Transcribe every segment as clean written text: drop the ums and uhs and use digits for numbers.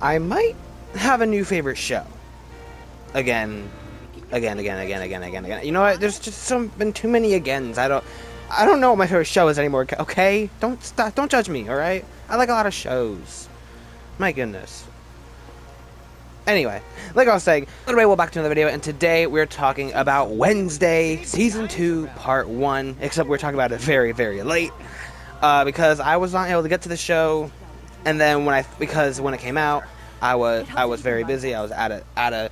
I might have a new favorite show. Again. You know what? There's just been too many agains. I don't know what my favorite show is anymore. Okay, don't judge me. All right, I like a lot of shows. My goodness. Anyway, like I was saying, anyway, welcome back to another video, and today we're talking about Wednesday Season 2, Part 1, except we're talking about it very, very late, because I was not able to get to the show, and then because when it came out, I was very busy. I was I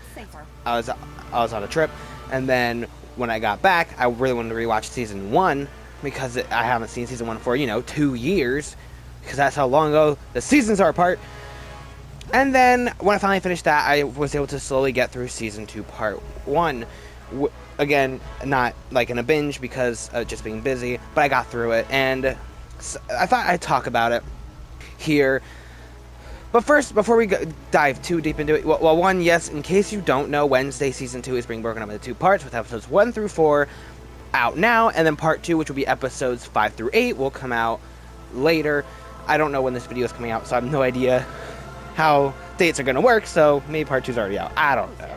was on a trip, and then when I got back, I really wanted to rewatch Season 1, because I haven't seen Season 1 for, 2 years, because that's how long ago the seasons are apart. And then, when I finally finished that, I was able to slowly get through Season 2, Part 1. Again, not like in a binge because of just being busy, but I got through it, and I thought I'd talk about it here. But first, before we dive too deep into it, well, one, yes, in case you don't know, Wednesday Season 2 is being broken up into 2 parts, with episodes 1 through 4 out now, and then Part 2, which will be episodes 5 through 8, will come out later. I don't know when this video is coming out, so I have no idea how dates are going to work, so maybe Part 2 is already out. I don't know.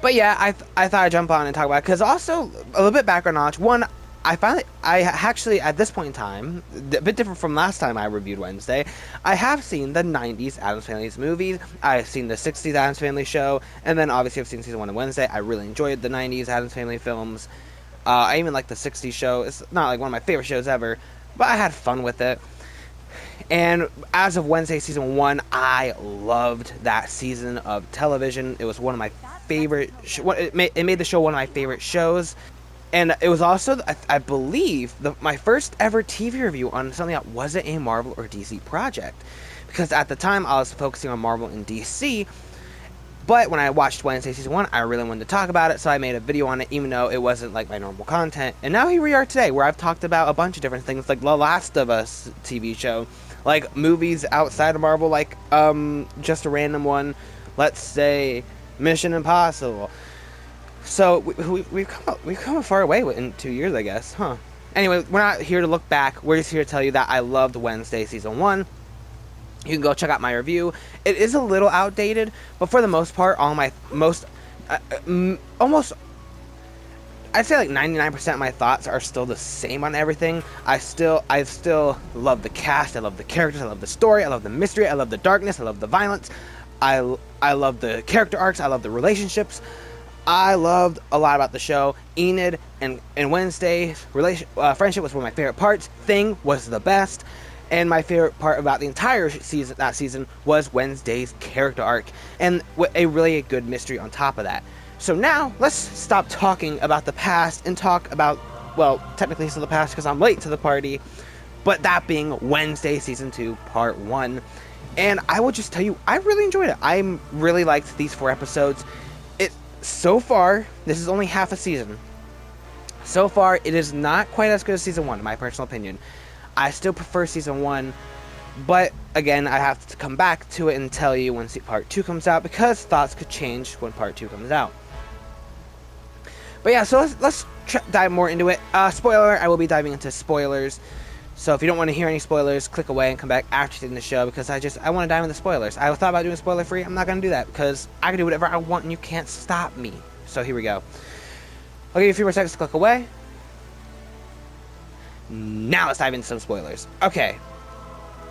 But yeah, I thought I'd jump on and talk about it, because also, a little bit background knowledge. One, I actually, at this point in time, a bit different from last time I reviewed Wednesday, I have seen the 90s Addams Family's movies, I've seen the 60s Addams Family show, and then obviously I've seen Season 1 of Wednesday. I really enjoyed the 90s Addams Family films. I even like the 60s show. It's not like one of my favorite shows ever, but I had fun with it. And as of Wednesday Season 1, I loved that season of television. It was one of my favorite it made the show one of my favorite shows. And it was also, I believe, my first ever TV review on something that wasn't a Marvel or DC project. Because at the time, I was focusing on Marvel and DC. But when I watched Wednesday Season 1, I really wanted to talk about it, so I made a video on it, even though it wasn't like my normal content. And now here we are today, where I've talked about a bunch of different things, like The Last of Us TV show, like movies outside of Marvel, like just a random one, let's say Mission Impossible. So we've come a far way in 2 years, I guess, huh? Anyway, we're not here to look back. We're just here to tell you that I loved Wednesday Season 1. You can go check out my review. It is a little outdated, but for the most part, all my almost, I'd say like 99% of my thoughts are still the same on everything. I still love the cast. I love the characters. I love the story. I love the mystery. I love the darkness. I love the violence. I love the character arcs. I love the relationships. I loved a lot about the show. Enid and Wednesday's friendship was one of my favorite parts. Thing was the best. And my favorite part about the entire season was Wednesday's character arc, and a really good mystery on top of that. So now, let's stop talking about the past and talk about, well, technically still the past because I'm late to the party, but that being Wednesday Season 2, Part 1. And I will just tell you, I really enjoyed it. I really liked these 4 episodes. So far, this is only half a season. So far, it is not quite as good as Season 1, in my personal opinion. I still prefer Season 1, but again, I have to come back to it and tell you when Part 2 comes out, because thoughts could change when Part 2 comes out. But yeah, so let's dive more into it. Spoiler, I will be diving into spoilers. So if you don't want to hear any spoilers, click away and come back after seeing the show, because I want to dive into spoilers. I thought about doing spoiler free. I'm not going to do that, because I can do whatever I want and you can't stop me. So here we go. I'll give you a few more seconds to click away. Now let's dive into some spoilers. Okay.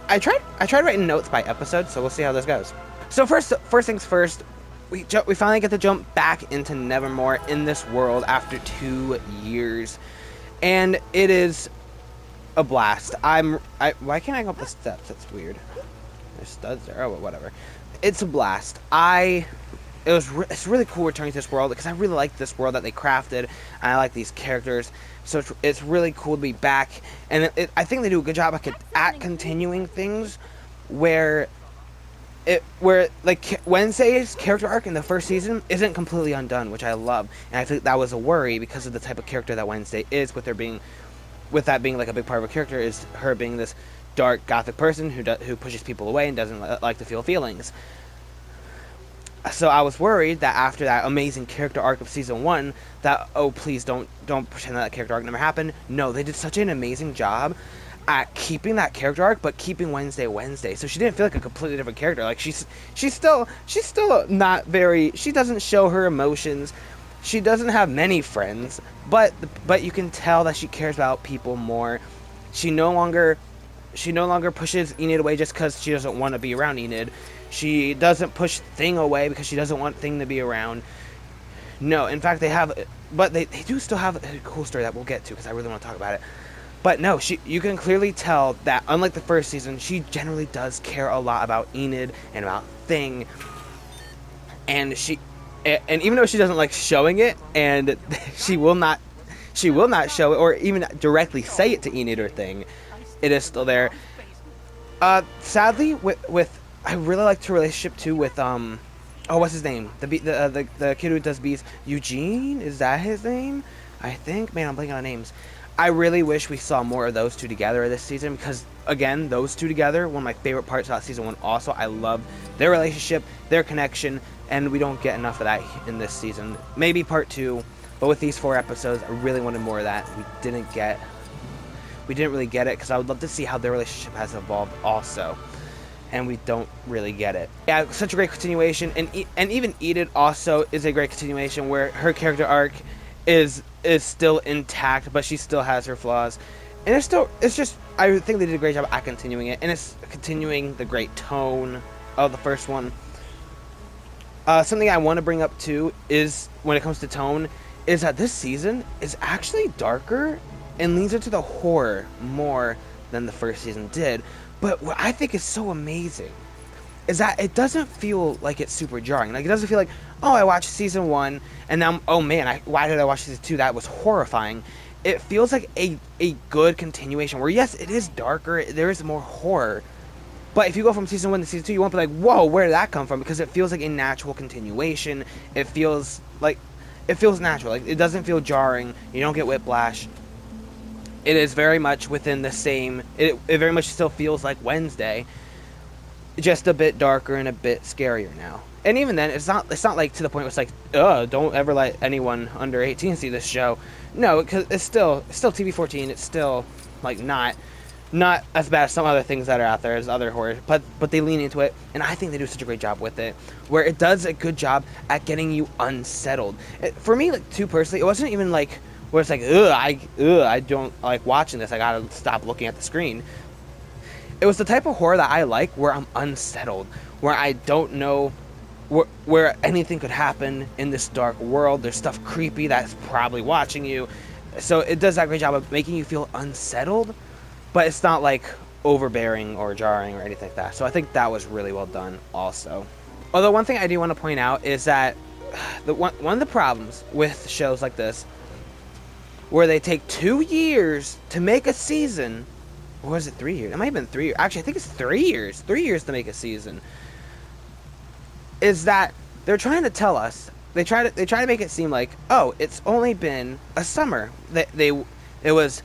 I tried writing notes by episode, so we'll see how this goes. So first things first, we finally get to jump back into Nevermore in this world after 2 years. And it is a blast. Why can't I go up the steps? That's weird. There's studs there. Oh, whatever. It's a blast. It's really cool returning to this world, because I really like this world that they crafted, and I like these characters. So it's really cool to be back, and I think they do a good job at continuing things where like Wednesday's character arc in the first season isn't completely undone, which I love, and I think that was a worry because of the type of character that Wednesday is, with that being like a big part of her character, is her being this dark gothic person who pushes people away and doesn't like to feel feelings. So I was worried that after that amazing character arc of Season 1, that, oh, please don't pretend that character arc never happened. No, they did such an amazing job at keeping that character arc, but keeping Wednesday. So she didn't feel like a completely different character. Like she's still not very. She doesn't show her emotions. She doesn't have many friends, but you can tell that she cares about people more. She no longer pushes Enid away just because she doesn't want to be around Enid. She doesn't push Thing away because she doesn't want Thing to be around. No, in fact, they do still have a cool story that we'll get to because I really want to talk about it. But no, you can clearly tell that unlike the first season, she generally does care a lot about Enid and about Thing. And even though she doesn't like showing it, and she will not show it or even directly say it to Enid or Thing, it is still there. Sadly, with I really liked her relationship too with what's his name? The kid who does bees. Eugene, is that his name? I think. Man, I'm blanking on names. I really wish we saw more of those two together this season because, again, those two together, one of my favorite parts about season 1 also. I love their relationship, their connection, and we don't get enough of that in this season. Maybe part 2, but with these 4 episodes, I really wanted more of that. We didn't really get it because I would love to see how their relationship has evolved also. And we don't really get it. Yeah, such a great continuation, and even Enid also is a great continuation where her character arc is still intact, but she still has her flaws, and it's just I think they did a great job at continuing it, and it's continuing the great tone of the first one. Something I want to bring up too is when it comes to tone is that this season is actually darker and leans into the horror more than the first season did. But what I think is so amazing is that it doesn't feel like it's super jarring. Like, it doesn't feel like, oh, I watched season 1, and now, oh man, why did I watch season 2? That was horrifying. It feels like a good continuation where, yes, it is darker, there is more horror. But if you go from season 1 to season 2, you won't be like, whoa, where did that come from? Because it feels like a natural continuation. It feels natural. Like, it doesn't feel jarring. You don't get whiplash. It is very much within the same. It very much still feels like Wednesday, just a bit darker and a bit scarier now. And even then, it's not like to the point where it's like, don't ever let anyone under 18 see this show. No, because it's still TV-14. It's still like not as bad as some other things that are out there as other horror, but they lean into it, and I think they do such a great job with it, where it does a good job at getting you unsettled. For me, like, too personally, it wasn't even like where it's like, I don't like watching this, I gotta stop looking at the screen. It was the type of horror that I like where I'm unsettled, where I don't know where anything could happen in this dark world. There's stuff creepy that's probably watching you. So it does that great job of making you feel unsettled, but it's not like overbearing or jarring or anything like that. So I think that was really well done also. Although one thing I do want to point out is that one of the problems with shows like this, where they take 2 years to make a season, or was it 3 years? It might have been 3 years. Actually, I think it's 3 years. 3 years to make a season. Is that they're trying to tell us, they try to make it seem like, oh, it's only been a summer. It was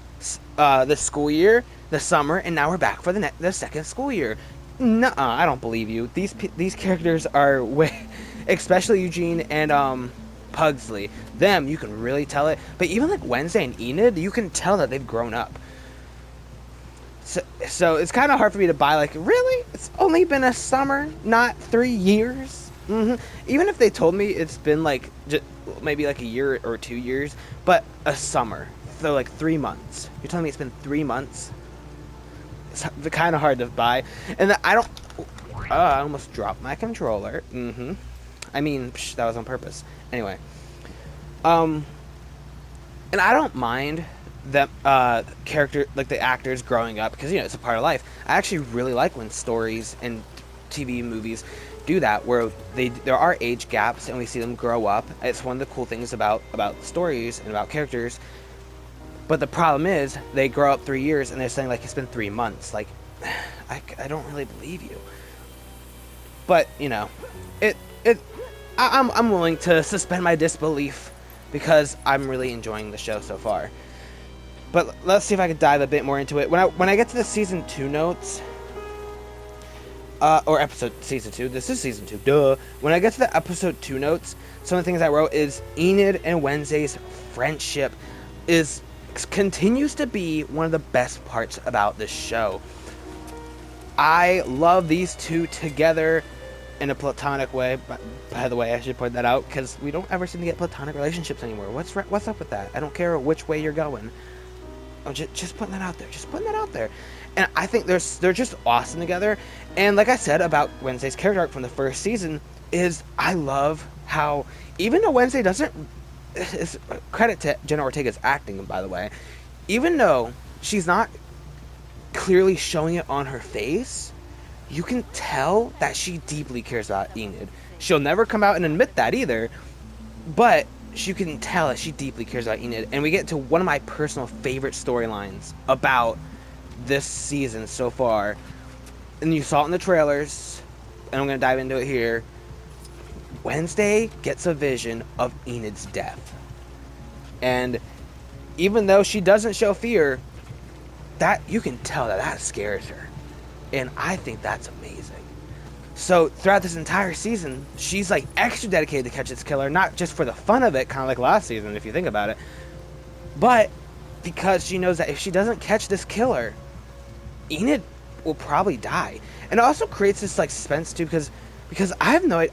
this school year, the summer, and now we're back for the second school year. Nuh-uh, I don't believe you. These characters are way, especially Eugene and Pugsley. Them, you can really tell it. But even like Wednesday and Enid, you can tell that they've grown up. So it's kind of hard for me to buy, like, really? It's only been a summer, not 3 years? Even if they told me it's been like maybe like a year or 2 years, but a summer, so like 3 months. You're telling me it's been 3 months? It's kind of hard to buy. And I almost dropped my controller. I mean, that was on purpose. Anyway, and I don't mind that character, like the actors growing up, because, you know, it's a part of life. I actually really like when stories and TV movies do that, where there are age gaps and we see them grow up. It's one of the cool things about stories and about characters. But the problem is they grow up 3 years and they're saying like it's been 3 months. Like, I don't really believe you. But, you know, I'm willing to suspend my disbelief because I'm really enjoying the show so far. But let's see if I can dive a bit more into it. When I get to the season 2 notes, or episode season 2, this is season 2, duh. When I get to the episode 2 notes, some of the things I wrote is Enid and Wednesday's friendship is continues to be one of the best parts about this show. I love these two together in a platonic way. By the way, I should point that out because we don't ever seem to get platonic relationships anymore. What's up with that? I don't care which way you're going. I'm just putting that out there. Just putting that out there. And I think they're just awesome together. And like I said about Wednesday's character arc from the first season, is I love how, even though Wednesday doesn't, credit to Jenna Ortega's acting, by the way, even though she's not clearly showing it on her face, you can tell that she deeply cares about Enid. She'll never come out and admit that either, but you can tell that she deeply cares about Enid. And we get to one of my personal favorite storylines about this season so far, and you saw it in the trailers, and I'm going to dive into it here. Wednesday gets a vision of Enid's death, and even though she doesn't show fear, that you can tell that scares her, and I think that's amazing. So throughout this entire season, she's like extra dedicated to catch this killer, not just for the fun of it, kind of like last season if you think about it, but because she knows that if she doesn't catch this killer, Enid will probably die. And it also creates this like suspense too, because I have no idea.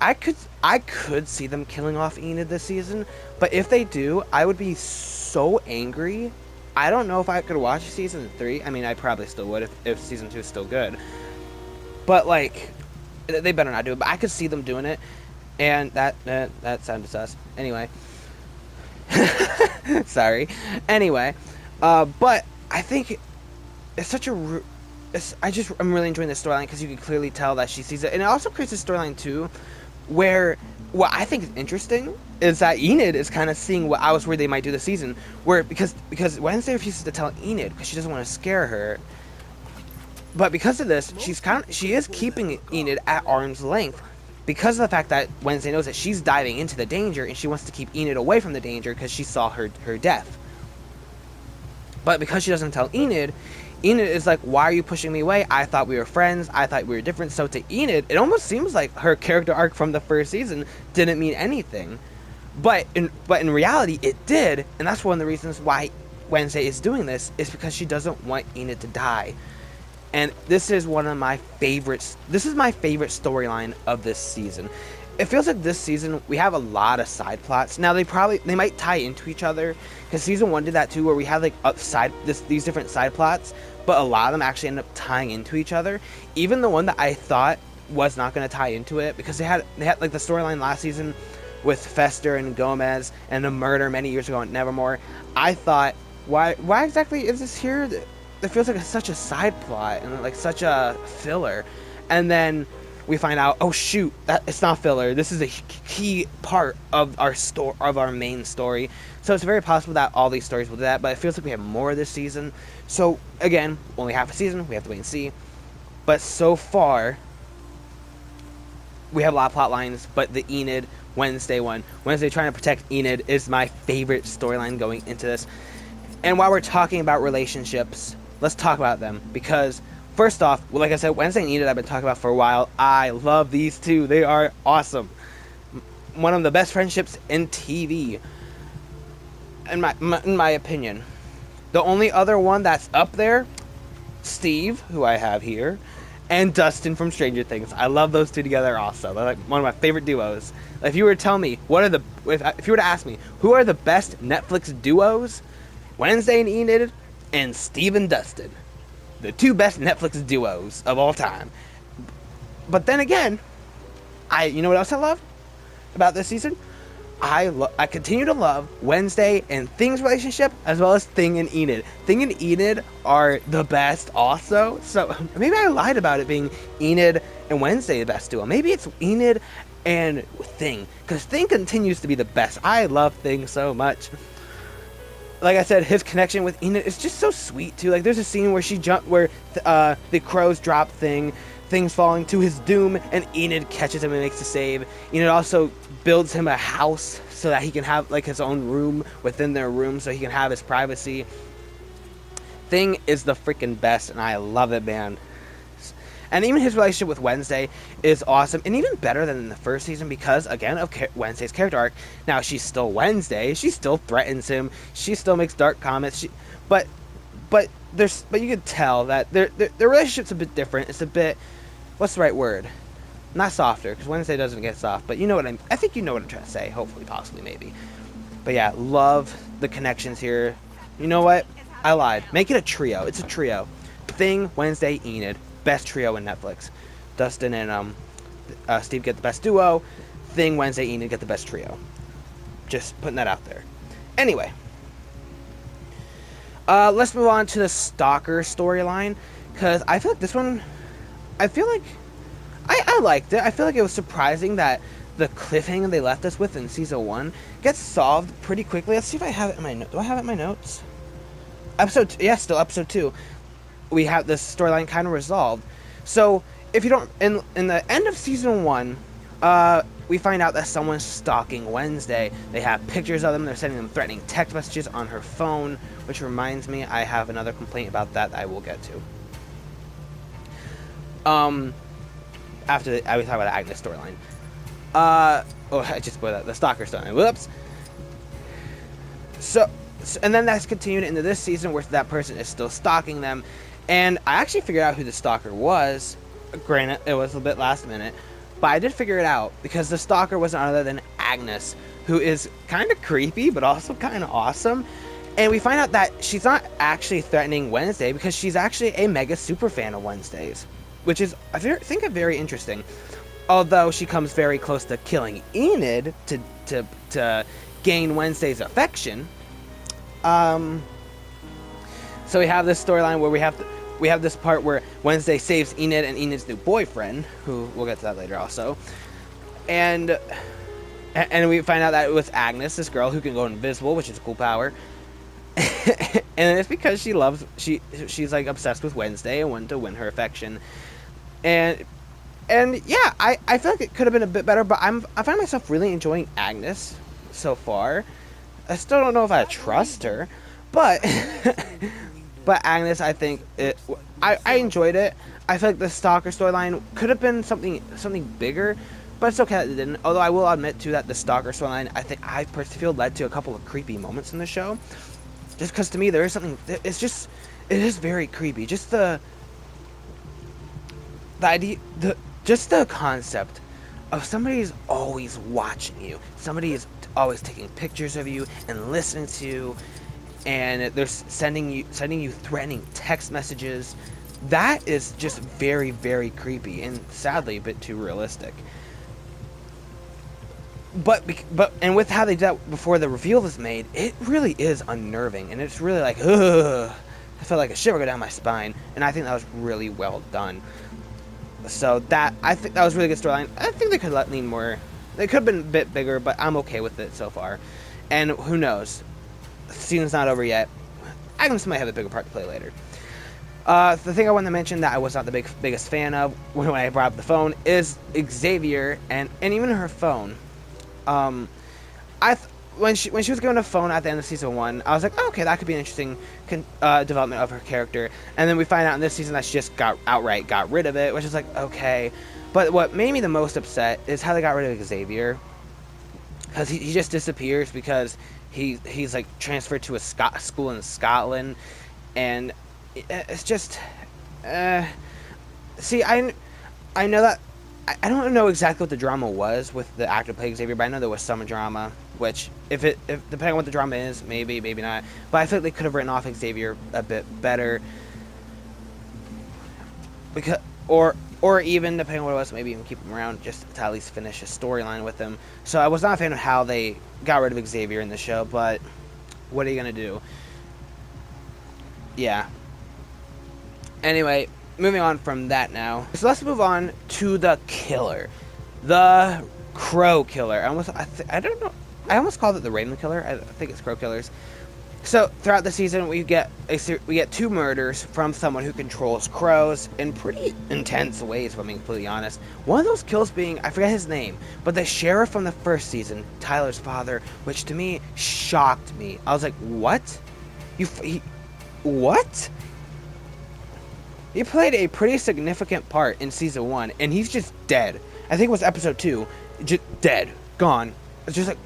I could see them killing off Enid this season, but if they do, I would be so angry. I don't know if I could watch season 3. I mean, I probably still would if season 2 is still good. But like, they better not do it. But I could see them doing it, and that sounded sus. Anyway, sorry. Anyway, but I think it's such a. I'm really enjoying this storyline because you can clearly tell that she sees it, and it also creates a storyline too, where what I think is interesting is that Enid is kind of seeing what I was worried they might do this season, where because Wednesday refuses to tell Enid because she doesn't want to scare her, but because of this, she is keeping Enid at arm's length because of the fact that Wednesday knows that she's diving into the danger and she wants to keep Enid away from the danger because she saw her death. But because she doesn't tell Enid is like, why are you pushing me away? I thought we were friends. I thought we were different. So to Enid, it almost seems like her character arc from the first season didn't mean anything. But in reality, it did. And that's one of the reasons why Wednesday is doing this, is because she doesn't want Enid to die. And this is one of my favorites. This is my favorite storyline of this season. It feels like this season we have a lot of side plots. Now they might tie into each other, because season 1 did that too, where we had like these different side plots, but a lot of them actually end up tying into each other. Even the one that I thought was not going to tie into it, because they had like the storyline last season with Fester and Gomez and the murder many years ago in Nevermore. I thought, why exactly is this here? It feels like such a side plot and like such a filler. And then we find out, oh shoot, that it's not filler. This is a key part of our main story. So it's very possible that all these stories will do that, but it feels like we have more this season. So again, only half a season, we have to wait and see. But so far, we have a lot of plot lines, but the Enid Wednesday trying to protect Enid is my favorite storyline going into this. And while we're talking about relationships, let's talk about them, because first off, well, like I said, Wednesday and Enid I've been talking about for a while. I love these two. They are awesome. One of the best friendships in TV, in my opinion. The only other one that's up there, Steve, who I have here, and Dustin from Stranger Things. I love those two together also. They're like one of my favorite duos. If you were to tell me, if you were to ask me, who are the best Netflix duos? Wednesday and Enid, and Steve and Dustin. The two best Netflix duos of all time. But then again, you know what else I love about this season? I continue to love Wednesday and Thing's relationship, as well as Thing and Enid. Thing and Enid are the best also. So maybe I lied about it being Enid and Wednesday the best duo. Maybe it's Enid and Thing, because Thing continues to be the best. I love Thing so much. Like I said, his connection with Enid is just so sweet too. Like there's a scene where the crows drop Thing's falling to his doom, and Enid catches him and makes the save. Enid also builds him a house so that he can have like his own room within their room, so he can have his privacy. Thing is the freaking best, and I love it, man. And even his relationship with Wednesday is awesome, and even better than in the first season because, again, of Wednesday's character arc. Now, she's still Wednesday. She still threatens him. She still makes dark comments. But you could tell that their relationship's a bit different. It's a bit, what's the right word? Not softer, because Wednesday doesn't get soft, but you know what I think you know what I'm trying to say. Hopefully, possibly, maybe. But yeah, love the connections here. You know what? I lied. Make it a trio. It's a trio. Thing, Wednesday, Enid. Best trio in Netflix. Dustin and Steve get the best duo. Thing, Wednesday, Enid get the best trio. Just putting that out there. Anyway. Let's move on to the Stalker storyline. Because I feel like this one... I feel like... I liked it. I feel like it was surprising that the cliffhanger they left us with in Season 1 gets solved pretty quickly. Let's see if I have it in my notes. Do I have it in my notes? Still episode 2. We have this storyline kind of resolved. So, if you don't... In the end of Season 1, we find out that someone's stalking Wednesday. They have pictures of them. They're sending them threatening text messages on her phone. Which reminds me, I have another complaint about that I will get to. After I was talking about the Agnes storyline. I just put that. The Stalker storyline. Whoops. So, and then that's continued into this season where that person is still stalking them. And I actually figured out who the stalker was. Granted, it was a bit last minute. But I did figure it out because the stalker was none other than Agnes, who is kind of creepy but also kind of awesome. And we find out that she's not actually threatening Wednesday because she's actually a mega super fan of Wednesday's. Which is, I think, very interesting. Although she comes very close to killing Enid to gain Wednesday's affection. So we have this storyline where we have this part where Wednesday saves Enid and Enid's new boyfriend, who we'll get to that later also. And we find out that it was Agnes, this girl who can go invisible, which is a cool power. And it's because she's like obsessed with Wednesday and wanted to win her affection. And yeah, I feel like it could have been a bit better, but I find myself really enjoying Agnes so far. I still don't know if I trust her, but but Agnes, I think I enjoyed it. I feel like the Stalker storyline could have been something bigger, but it's okay that it didn't. Although I will admit too that the Stalker storyline, I think I personally feel led to a couple of creepy moments in the show. Just because to me there is something. It is very creepy. Just the idea, just the concept of somebody's always watching you. Somebody is always taking pictures of you and listening to you, and they're sending you threatening text messages. That is just very, very creepy and sadly a bit too realistic. But with how they did that before the reveal was made, it really is unnerving, and it's really like, ugh. I felt like a shiver go down my spine, and I think that was really well done. So I think that was a really good storyline. I think they could let me more. They could have been a bit bigger, but I'm okay with it so far. And who knows? The season's not over yet. Agnes might have a bigger part to play later. The thing I wanted to mention that I was not the biggest fan of when I brought up the phone is Xiaver and even her phone. When she was given a phone at the end of season 1, I was like, oh, okay, that could be an interesting development of her character. And then we find out in this season that she just outright got rid of it, which is like, okay. But what made me the most upset is how they got rid of Xiaver, because he just disappears because he's like transferred to a school in Scotland, and it's just, see, I know that. I don't know exactly what the drama was with the actor playing Xiaver, but I know there was some drama, which, if depending on what the drama is, maybe not. But I feel like they could have written off Xiaver a bit better, because, or even, depending on what it was, maybe even keep him around just to at least finish a storyline with him. So I was not a fan of how they got rid of Xiaver in the show, but what are you going to do? Yeah. Anyway, moving on from that now. So let's move on to the killer. The Crow Killer. I don't know. I almost called it the Raven Killer. I think it's Crow Killers. So throughout the season, we get 2 murders from someone who controls crows in pretty intense ways, if I'm being completely honest. One of those kills being, I forget his name, but the sheriff from the first season, Tyler's father, which to me shocked me. I was like, what? What? He played a pretty significant part in season 1, and he's just dead. I think it was episode 2, just dead, gone. It's just like,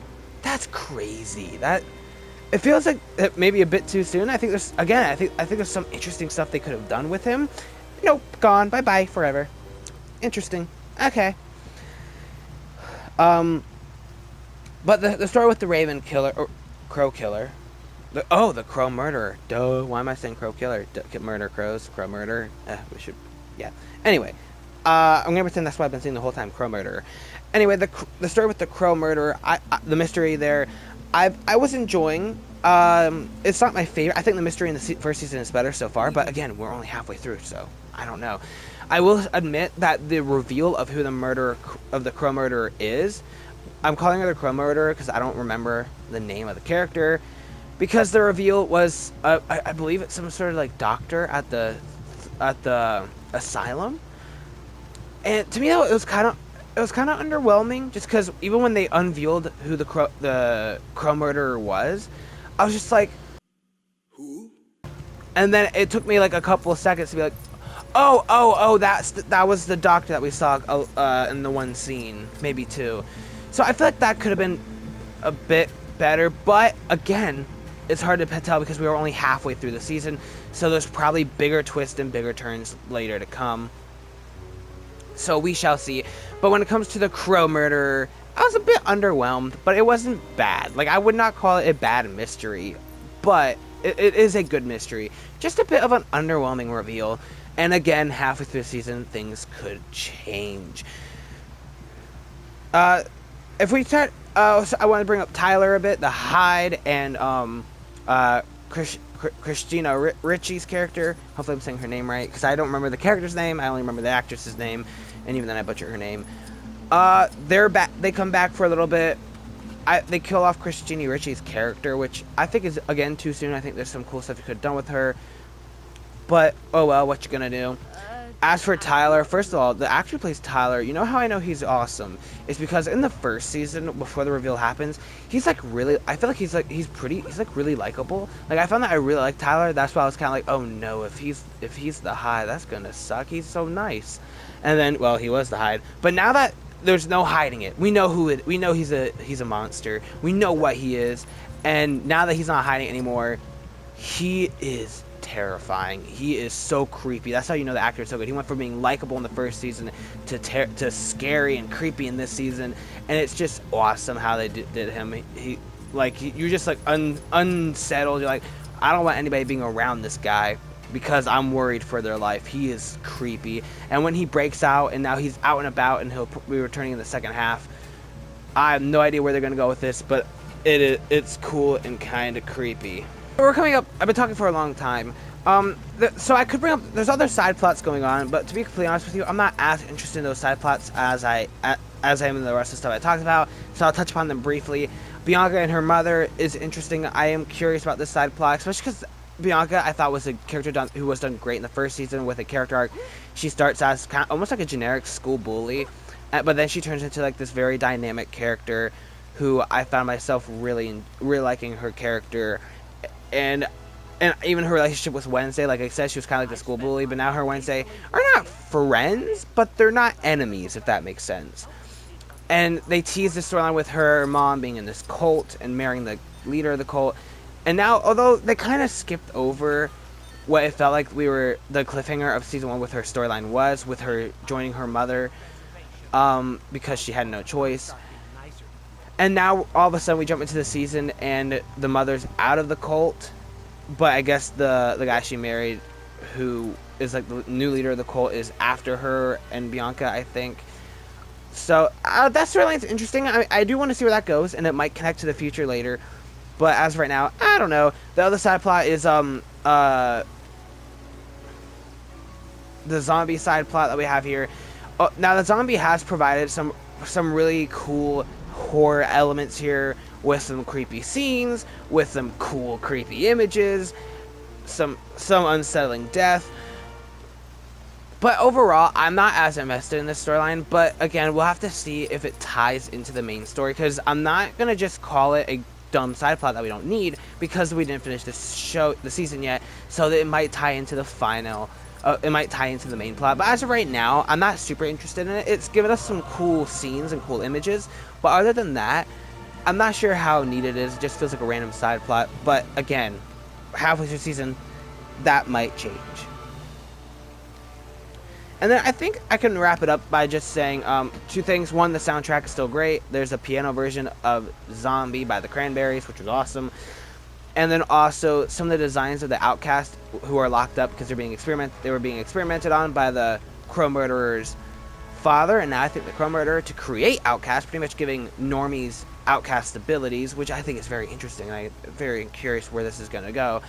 that's crazy. That it feels like maybe a bit too soon. I think there's again, I think there's some interesting stuff they could have done with him. Nope, gone, bye bye forever. Interesting. Okay. But the story with the Raven killer or Crow killer. The Crow murderer. Duh. Why am I saying Crow killer? Murder crows. Crow murder. We should. Yeah. Anyway, I'm gonna pretend that's what I've been saying the whole time. Crow murderer. Anyway, the story with the Crow murderer. The mystery there. I was enjoying. It's not my favorite. I think the mystery in the first season is better so far. But again, we're only halfway through, so I don't know. I will admit that the reveal of who the murderer of the Crow murderer is. I'm calling her the Crow murderer because I don't remember the name of the character. Because the reveal was, I believe it's some sort of like doctor at the asylum, and to me it was kind of underwhelming. Just because even when they unveiled who the crow murderer was, I was just like, who? And then it took me like a couple of seconds to be like, oh, that was the doctor that we saw in the one scene, maybe two. So I feel like that could have been a bit better, but again, it's hard to tell because we were only halfway through the season, so there's probably bigger twists and bigger turns later to come. So we shall see. But when it comes to the Crow murderer, I was a bit underwhelmed, but it wasn't bad. Like, I would not call it a bad mystery, but it is a good mystery. Just a bit of an underwhelming reveal. And again, halfway through the season, things could change. If we start, so I want to bring up Tyler a bit, the Hyde and Christina Ricci's character. Hopefully I'm saying her name right, because I don't remember the character's name. I only remember the actress's name, and even then I butcher her name. They're back. They come back for a little bit. They kill off Christina Ricci's character, which I think is again too soon. I think there's some cool stuff you could have done with her, but oh well, what you gonna do? As for Tyler, first of all, the actor who plays Tyler, you know how I know he's awesome? It's because in the first season, before the reveal happens, he's like really, I feel like he's like really likable. Like, I found that I really like Tyler. That's why I was kind of like, oh no, if he's the Hyde, that's gonna suck. He's so nice. And then, well, he was the Hyde. But now that there's no hiding it, we know we know he's a monster. We know what he is. And now that he's not hiding anymore, he is terrifying. He is so creepy. That's how you know the actor is so good. He went from being likable in the first season to scary and creepy in this season, and it's just awesome how they did him. You're just like unsettled. You're like, I don't want anybody being around this guy because I'm worried for their life. He is creepy, and when he breaks out and now he's out and about and he'll be returning in the second half, I have no idea where they're gonna go with this, but it's cool and kind of creepy. We're coming up. I've been talking for a long time. So I could bring up. There's other side plots going on, but to be completely honest with you, I'm not as interested in those side plots as I am in the rest of the stuff I talked about. So I'll touch upon them briefly. Bianca and her mother is interesting. I am curious about this side plot, especially because Bianca, I thought, was a character who was done great in the first season with a character arc. She starts as kind of, almost like a generic school bully, but then she turns into like this very dynamic character, who I found myself really liking her character. And even her relationship with Wednesday, like I said, she was kind of like the school bully, but now her and Wednesday are not friends, but they're not enemies, if that makes sense. And they tease this storyline with her mom being in this cult and marrying the leader of the cult. And now, although they kind of skipped over what it felt like the cliffhanger of season 1 with her storyline was, with her joining her mother, because she had no choice. And now, all of a sudden, we jump into the season, and the mother's out of the cult, but I guess the guy she married, who is like the new leader of the cult, is after her and Bianca, I think. So, that storyline's interesting. I do want to see where that goes, and it might connect to the future later. But as of right now, I don't know. The other side plot is, the zombie side plot that we have here. Now, the zombie has provided some really cool horror elements here, with some creepy scenes, with some cool creepy images, some unsettling death. But overall, I'm not as invested in this storyline, but again, we'll have to see if it ties into the main story, because I'm not gonna just call it a dumb side plot that we don't need, because we didn't finish the season yet, so that it might tie into the final It might tie into the main plot, but as of right now, I'm not super interested in it. It's given us some cool scenes and cool images, but other than that, I'm not sure how neat it is. It just feels like a random side plot. But again, halfway through the season, that might change. And then I think I can wrap it up by just saying two things. One, the soundtrack is still great. There's a piano version of Zombie by the Cranberries, which was awesome. And then also some of the designs of the outcast who are locked up because they were being experimented on by the Crow Murderer's father, and now I think the Crow Murderer to create outcasts, pretty much giving normies outcast abilities, which I think is very interesting. I'm very curious where this is going to go.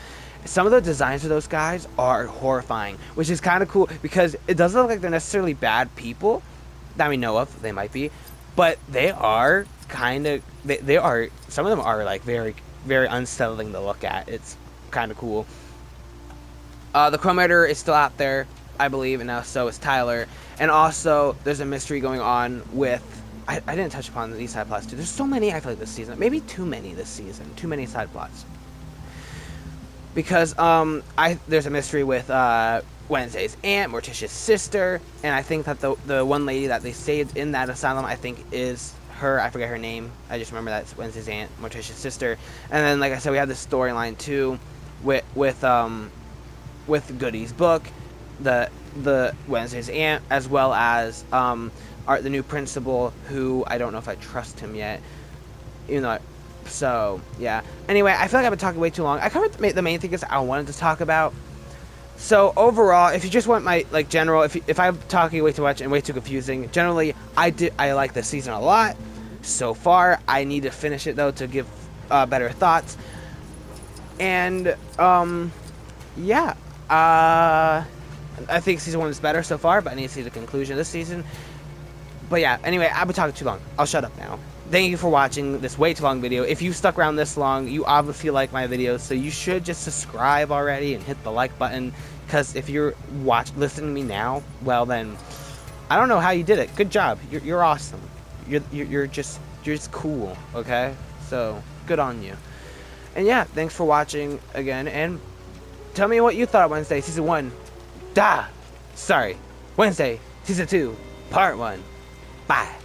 Some of the designs of those guys are horrifying, which is kind of cool because it doesn't look like they're necessarily bad people that we know of. They might be, but they are kind of, they are, some of them are like very, very unsettling to look at. It's kind of cool. The Crow Murderer is still out there, I believe, and now so is Tyler. And also, there's a mystery going on with, I didn't touch upon these side plots too. There's so many, I feel like, this season. Maybe too many this season. Too many side plots. Because there's a mystery with Wednesday's aunt, Morticia's sister, and I think that the one lady that they saved in that asylum, I think is her. I forget her name. I just remember that's Wednesday's aunt, Morticia's sister. And then, like I said, we have this storyline too with Goody's book, the Wednesday's aunt, as well as the new principal, who I don't know if I trust him yet. You know. So, yeah. Anyway, I feel like I've been talking way too long. I covered the main things I wanted to talk about. So, overall, if you just want my, like, general, if I'm talking way too much and way too confusing, generally, I like this season a lot so far. I need to finish it, though, to give better thoughts. And, yeah. I think season 1 is better so far, but I need to see the conclusion of this season. But, yeah, anyway, I've been talking too long. I'll shut up now. Thank you for watching this way too long video. If you stuck around this long, you obviously like my videos, so you should just subscribe already and hit the like button, because if you're listening to me now, well then, I don't know how you did it. Good job. You're awesome. You're just cool, okay? So, good on you. And yeah, thanks for watching again, and tell me what you thought of Wednesday Season 1. Wednesday Season 2, Part 1. Bye.